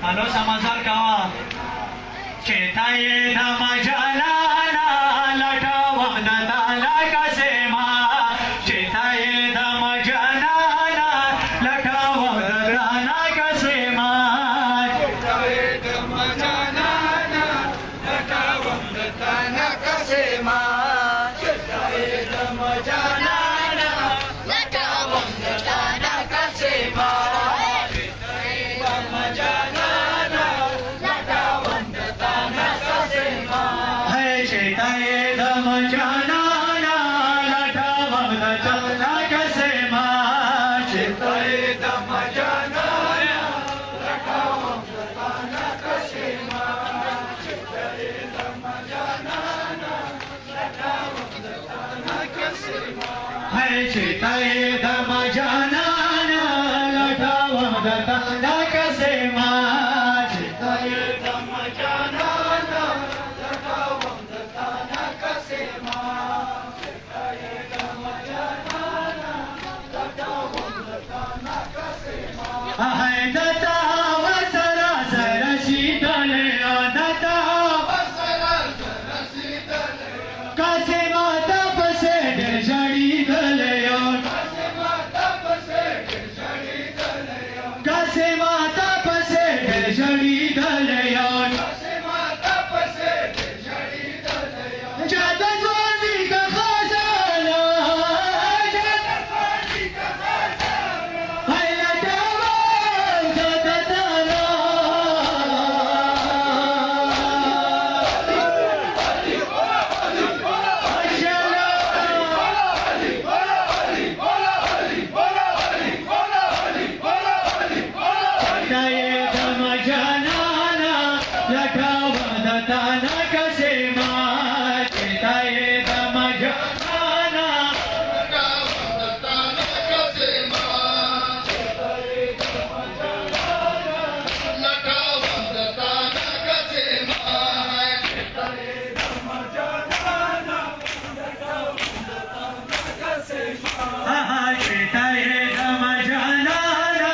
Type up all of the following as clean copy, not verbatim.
Halo sama-sama kawan. Cetaye dhamma jalana latawa dana kasema. Cetaye dhamma jalana latawa dana kasema. Cetaye dhamma jalana latawa dana kasema. Cetaye dhamma jalana latawa dana kasema. Cetaye dhamma jalana latawa dana kasema. Cetaye dhamma jalana latawa dana kasema. Cetaye dhamma jalana latawa dana kasema. Cetaye dhamma jalana latawa dana kasema. Cetaye dhamma jalana latawa dana kasema. Cetaye dhamma jalana latawa dana kasema. Hai data vasara sara shitale data kasema tapse jari dalayo kasema tapse jari dalayo jada jwani ka khazana hai lata data tara Cetaye dhamma jalana latawa dana kasema. Cetaye dhamma jalana Cetaye dhamma jalana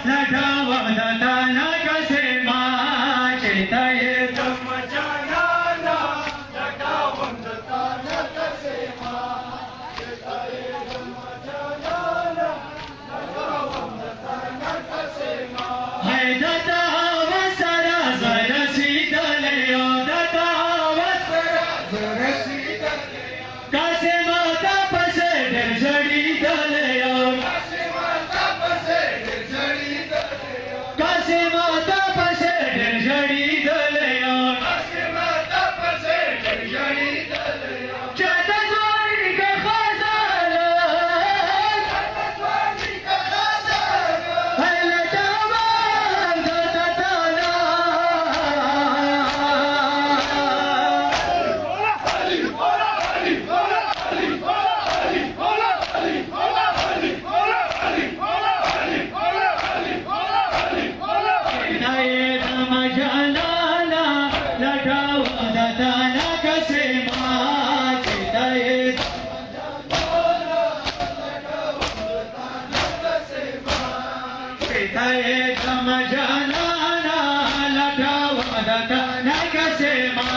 latawa dana kasema. Cetaye dhamma jalana latawa dana kasema. Cetaye dhamma jalana latawa dana kasema. hai data vasara sara shitale data vasara kasema tapse jari dalayo kasema tapse jari dalayo jada jwani ka khazana hai lata data tara Cetaye dhamma jalana latawa dana kasema. Cetaye Cetaye dhamma jalana latawa dana kasema.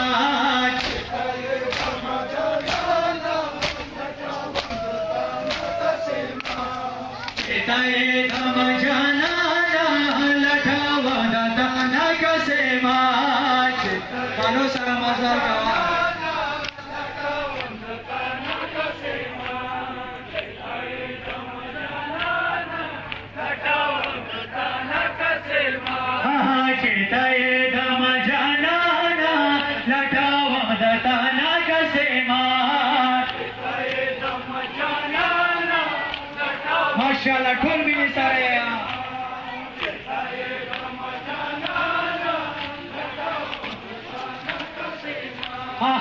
Cetaye dhamma jalana latawa dana kasema. Halo sama-sama kawan. Cetaye dhamma माशाल्लाह ढोल भी नहीं सारे यहाँ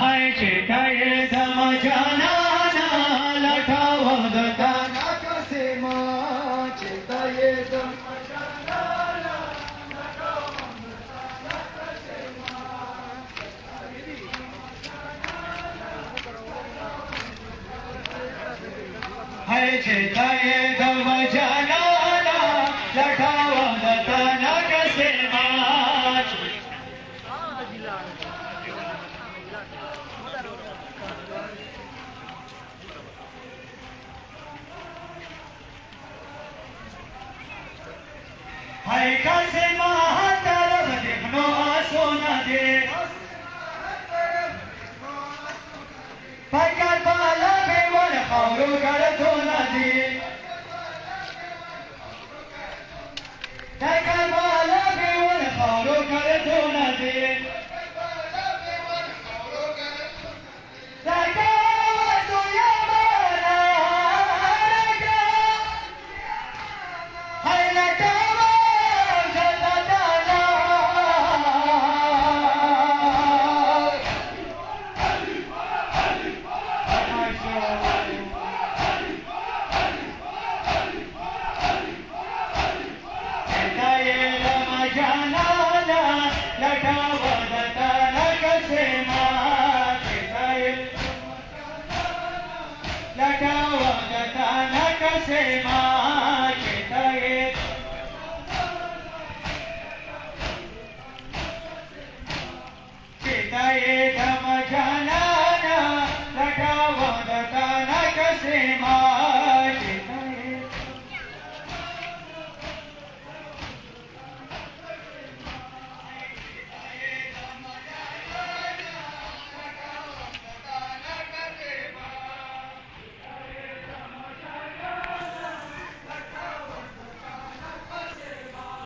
हाय चेताये धम जाना लठा वदता कसे मा चेताये धम हाय चेताये धम जाना लठा वदता कसे मा हाय कसे मा तरफ देखनो सोना दे पकड़ बाला बेवर खारो कर धोना दे पकड़ बाला बेवर खारो कर धोना दे धम जाना लठा वदता न कसे मा